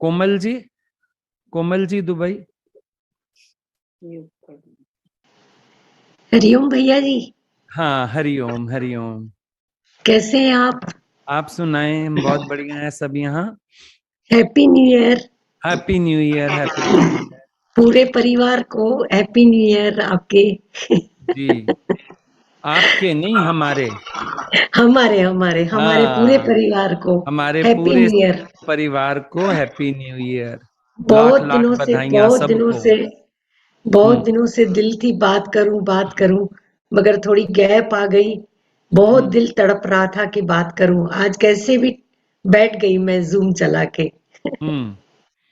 Komal ji, Komal ji Dubai. Hariom भैया जी। हाँ, हरिओम हरिओम। कैसे हैं आप? आप सुनाएं, हम बहुत बढ़िया है सब यहाँ। Happy new year. Happy new year, happy new year. पूरे परिवार को हैप्पी न्यू ईयर आपके। जी, आपके नहीं, हमारे। हमारे हमारे हमारे पूरे हाँ, परिवार को हमारे हैप्पी पूरे न्यू ईयर। परिवार को हैप्पी न्यू ईयर। लाख बहुत लाख दिनों से बधाइयाँ बहुत दिनों सबको। से बहुत हम्म दिनों से दिल थी बात करूं मगर थोड़ी गैप आ गई। बहुत हम्म दिल तड़प रहा था कि बात करूं, आज कैसे भी बैठ गई मैं जूम चला के। हम्म।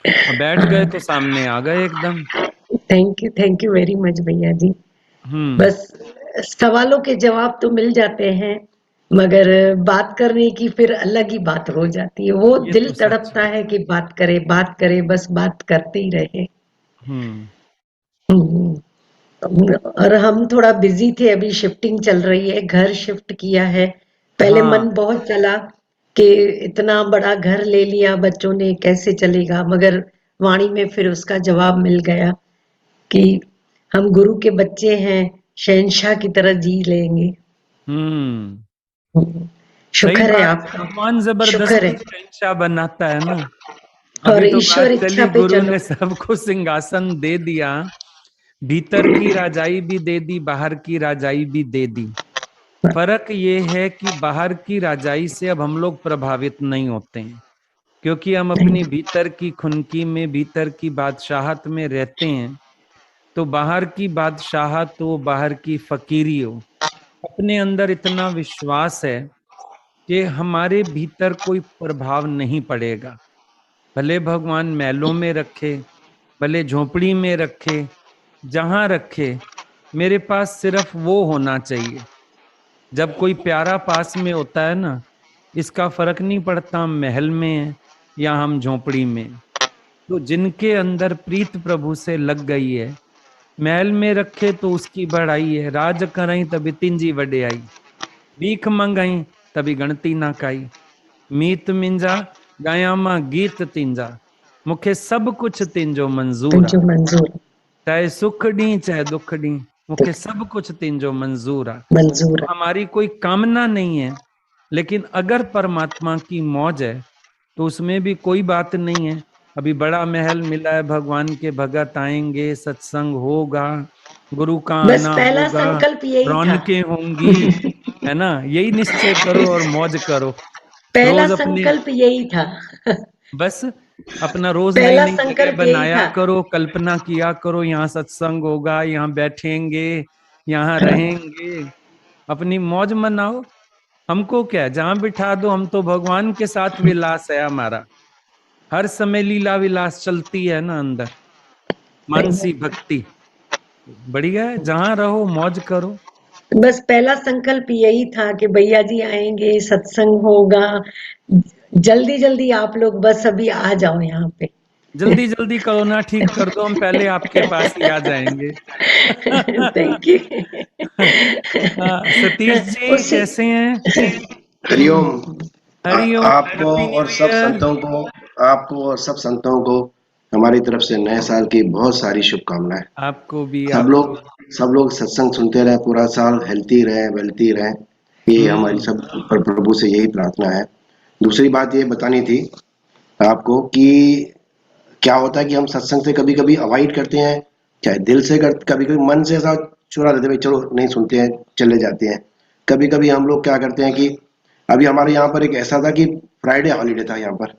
और बैठ गए हाँ, तो सामने आ गए एकदम। थैंक यू वेरी मच भैया जी। हम्म। बस सवालों के जवाब तो मिल जाते हैं, मगर बात करने की फिर अलग ही बात हो जाती है। वो ये दिल तो सच तड़पता है। है कि बात करे बस बात करते ही रहे। हम्म हम्म। और हम थोड़ा बिजी थे, अभी शिफ्टिंग चल रही है, घर शिफ्ट किया है। पहले हाँ। मन बहुत चला कि इतना बड़ा घर ले लिया बच्चों ने, कैसे चलेगा, मगर वाणी में फिर उसका जवाब मिल गया कि हम गुरु के बच्चे हैं, शहंशाह की तरह जी लेंगे। हम्म। सही शुक्र है बात है, आपका। भगवान शुक्र जबरदस्ती है। शहंशाह बनाता है ना। और अभी तो ईश्वर बात चली, इच्छा पे गुरु चलो। ने सबको सिंहासन दे दिया। भीतर की राजाई भी दे दी, बाहर की राजाई भी दे दी। फर्क ये है कि बाहर की राजाई से अब हम लोग प्रभावित नहीं होते हैं, क्योंकि हम अपनी भीतर की खुनकी में, भीतर की बादशाहत में रहते हैं। तो बाहर की बादशाहत हो, बाहर की फकीरी हो, अपने अंदर इतना विश्वास है कि हमारे भीतर कोई प्रभाव नहीं पड़ेगा। भले भगवान महलों में रखे, भले झोपड़ी में रखे, जहां रखे, मेरे पास सिर्फ वो होना चाहिए। जब कोई प्यारा पास में होता है ना, इसका फर्क नहीं पड़ता हम महल में हैं या हम झोपड़ी में हैं। तो जिनके अंदर प्रीत प्रभु से लग गई है, महल में रखे तो उसकी बढ़ाई है, राज करई तभी तिंजी वडे आई, भीख मंगाई तभी गणती ना काई, मीत मिंजा गाया मां गीत तिंजा, मुखे सब कुछ तिंजो मंजूर आ, जो मंजूर चाहे सुख डी चाहे दुख डी, मुखे सब कुछ तिंजो मंजूर आ। मंजूर है। हमारी कोई कामना नहीं है, लेकिन अगर परमात्मा की मौज है तो उसमें भी कोई बात नहीं है। अभी बड़ा महल मिला है, भगवान के भगत आएंगे, सत्संग होगा, गुरु का बस आना पहला होगा, संकल्प यही था। रौनकें होंगी, है ना। यही निश्चय करो और मौज करो। पहला रोज अपने, संकल्प यही था। बस अपना रोज नई पहला नई जगह संकल्प यही बनाया था। करो, कल्पना किया करो, यहाँ सत्संग होगा, यहाँ बैठेंगे, यहाँ हाँ, रहेंगे, अपनी मौज मनाओ। हमको क्या है, जहां बिठा दो, हम तो भगवान के साथ विलास है हमारा। हर समय लीला विलास चलती है ना अंदर, सही मानसी बात। भक्ति। बढ़िया है, जहां रहो मौज करो। बस पहला संकल्प यही था कि भैया जी आएंगे, सत्संग होगा, जल्दी जल्दी आप लोग बस अभी आ जाओ यहाँ पे। जल्दी जल्दी करो ना, ठीक कर दो, हम पहले आपके पास ही आ जाएंगे। Thank you. हाँ, सतीश जी उसी कैसे हैं? हरिओम। हरिओम, आपको हैप्पी न्यू और सब ईयर। संतों को आपको और सब संतों को हमारी तरफ से नए साल की बहुत सारी शुभकामनाएं। आपको भी, सब आपको लोग भी। सब लोग सत्संग सुनते रहे, पूरा साल हेल्थी रहे, वेल्थी रहे। ये हमारी हम्म सब प्रभु से यही प्रार्थना है। दूसरी बात ये बतानी थी आपको कि क्या होता है कि हम सत्संग से कभी कभी अवॉइड करते हैं, चाहे दिल से कर, कभी कभी मन से ऐसा चुरा देते हैं, भाई चलो नहीं सुनते हैं, चले जाते हैं। कभी कभी हम लोग क्या करते हैं कि अभी हमारे यहाँ पर एक ऐसा था कि फ्राइडे हॉलीडे था यहाँ पर,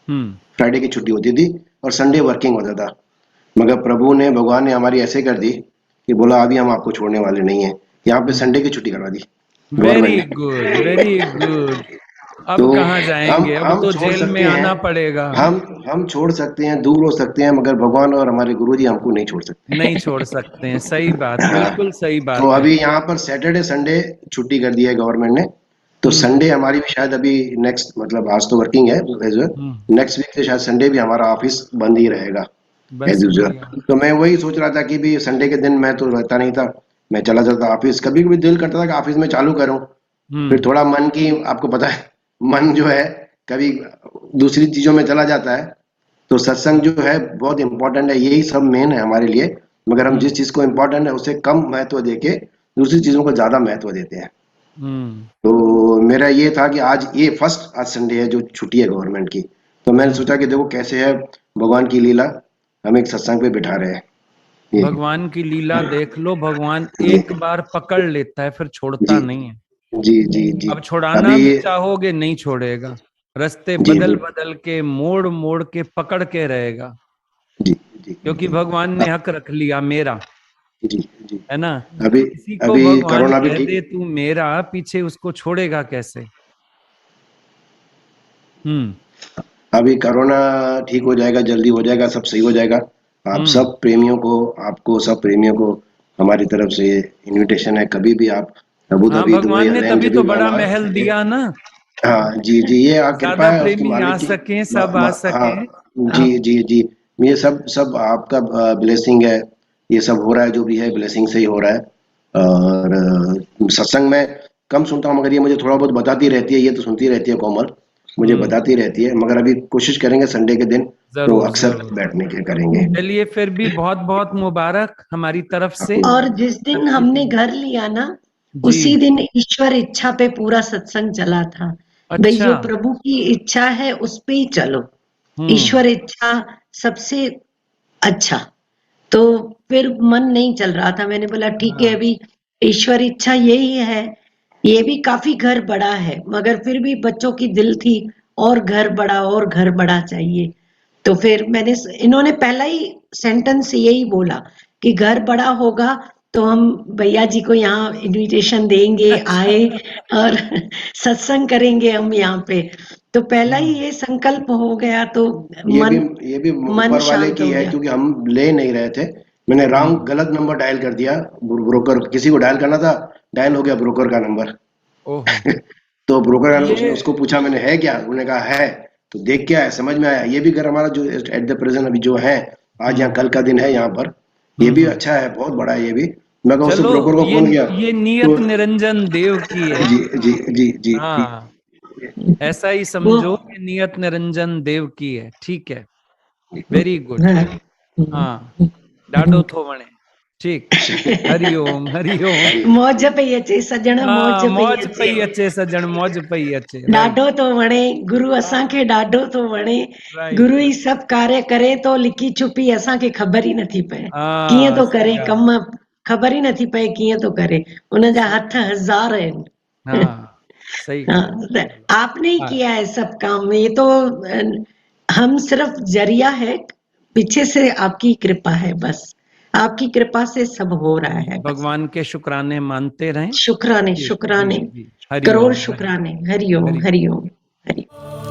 हम्म फ्राइडे की छुट्टी होती थी और संडे वर्किंग होता था। मगर प्रभु ने, भगवान ने हमारी ऐसे कर दी कि बोला अभी हम आपको छोड़ने वाले नहीं हैं, यहाँ पे हम्म। संडे की छुट्टी करवा दी very government good, very good. ने। अब तो कहाँ जाएंगे, अब हम तो छोड़ जेल में सकते हैं, आना पड़ेगा। हम छोड़ सकते हैं, दूर हो सकते हैं, मगर भगवान और हमारे गुरु जी हमको नहीं छोड़ सकते। नहीं छोड़ सकते हैं, सही बात, हाँ, बिल्कुल सही तो बात है। अभी यहाँ पर सैटरडे संडे छुट्टी कर दी है गवर्नमेंट ने। तो हम्म संडे हमारी भी शायद अभी नेक्स्ट, मतलब आज तो वर्किंग है एज वेल, हम्म। नेक्स्ट वीक से शायद संडे भी हमारा ऑफिस बंद ही रहेगा बस एज यूजुअल। बढ़िया। तो मैं वही सोच रहा था कि भी संडे के दिन मैं तो रहता नहीं था, मैं चला जाता ऑफिस। कभी कभी दिल करता था कि ऑफिस में चालू करूं, फिर हम्म थोड़ा मन की, आपको पता है मन जो है कभी दूसरी चीजों में चला जाता है, तो सत्संग जो है बहुत इंपॉर्टेंट है, यही सब मेन है हमारे लिए। मगर हम जिस चीज को इम्पोर्टेंट है उसे कम महत्व देके दूसरी चीजों को ज्यादा महत्व देते हैं। तो मेरा ये था कि आज संडे है जो छुट्टी है गवर्नमेंट की, तो मैंने सोचा कि देखो कैसे है भगवान की लीला, हम एक सत्संग पे बिठा रहे हैं। ये भगवान की लीला देख लो, भगवान जी एक बार पकड़ लेता है फिर छोड़ता जी नहीं है। जी जी जी। अब छुड़ाना अभी भी चाहोगे नहीं छोड़ेगा, रास्ते जी बदल जी बदल के मोड़ मोड़ के पकड़ के रहेगा, जी जी क्योंकि जी भगवान ने हक रख लिया मेरा, जी जी। है ना। अभी किसी को अभी भगवान कोरोना भी कह ठीक, दे तू मेरा, पीछे उसको छोड़ेगा कैसे। हम्म अभी कोरोना ठीक हो जाएगा, जल्दी हो जाएगा, सब सही हो जाएगा। आप हम्म। सब प्रेमियों को, आपको सब प्रेमियों को हमारी तरफ से इनविटेशन है, कभी भी आप अबू हाँ, धाबी, दुबई, भगवान ने अरेम तभी जब भी तो बड़ा आना महल है। दिया ना, हाँ जी जी, ये कृपा ज्यादा है उसकी प्रेमी आ मालिक की। सके, सब आ हाँ सके। जी जी जी, ये सब सब आपका ब्लेसिंग है। ये सब हो रहा है जो भी है ब्लेसिंग से ही हो रहा है। और सत्संग में कम सुनता हूँ, मगर ये मुझे थोड़ा बहुत बताती रहती है, ये तो सुनती रहती है कोमल, मुझे बताती रहती है। मगर अभी कोशिश करेंगे संडे के दिन तो जरूर अक्सर जरूर। बैठने के करेंगे। चलिए फिर भी बहुत बहुत मुबारक हमारी तरफ से। आपको और जिस दिन हमने घर लिया ना, जी। उसी दिन ईश्वर इच्छा पे पूरा सत्संग चला था। भाई अच्छा। जो प्रभु की इच्छा है उस पे ही चलो, हम्म ईश्वर इच्छा सबसे अच्छा। तो फिर मन नहीं चल रहा था, मैंने बोला ठीक है हाँ अभी ईश्वर इच्छा यही है। ये भी काफी घर बड़ा है, मगर फिर भी बच्चों की दिल थी और घर बड़ा और घर बड़ा चाहिए। तो फिर इन्होंने पहला ही सेंटेंस यही बोला कि घर बड़ा होगा तो हम भैया जी को यहाँ इनविटेशन देंगे, अच्छा। आए और सत्संग करेंगे हम यहाँ पे। तो पहला ही हम्म ये संकल्प हो गया तो ये भी मन ये भी मन ऊपर वाले शांत की हो है, गया। क्योंकि हम ले नहीं रहे थे। मैंने रॉन्ग, हम्म। गलत नंबर डायल कर दिया। ब्रोकर किसी को डायल करना था, डायल हो गया ब्रोकर का नंबर। ओहो। तो ब्रोकर का ये उसने उसको पूछा, मैंने है क्या, उन्होंने कहा है। तो देख के आया, समझ में आया। ये भी घर हमारा जो एट द प्रेजेंट अभी जो है, आज यहाँ हम्म कल का दिन है यहाँ पर, ये भी हम्म। अच्छा है, बहुत बड़ा है ये भी। मैं कहा उससे चलो, ब्रोकर को ये फोन किया ये तो नियत निरंजन देव की है। जी जी जी जी जी। हाँ, ऐसा ही वो समझो कि नियत निरंजन देव की है, ठीक है। Very good. हाँ। हाँ, डाडो थो वणे। ठीक। हरिओम हरिओम। मौज पई अचे सजण, मौज हाँ, पई मौज अचे। पई अचे सजण, मौज पई अचे। राइट ॾाढो थो वणे, गुरु असांखे ॾाढो थो वणे। राइट। गुरु ई सभु कार्य करे थो, लिकी छुपी असांखे ख़बर ई नथी पए कीअं हाँ, थो सही करे ॻाल्हि। कम, ख़बर ई नथी पए कीअं थो करे। उनजा हथ हज़ार आहिनि। हाँ, सही हाँ, ॻाल्हि। तो चलो। आपने ही हाँ, किया है सब काम, ये तो हम सिर्फ जरिया है, पीछे से आपकी कृपा है बस। आपकी कृपा से सब हो रहा चलिए है बस। भगवान के शुक्राने मानते रहें। शुक्राने जी जी शुक्राने, जी। करोड़ हरिओम हरिओम शुक्राने। हरिओम हरिओम। हरिओम हरिओम।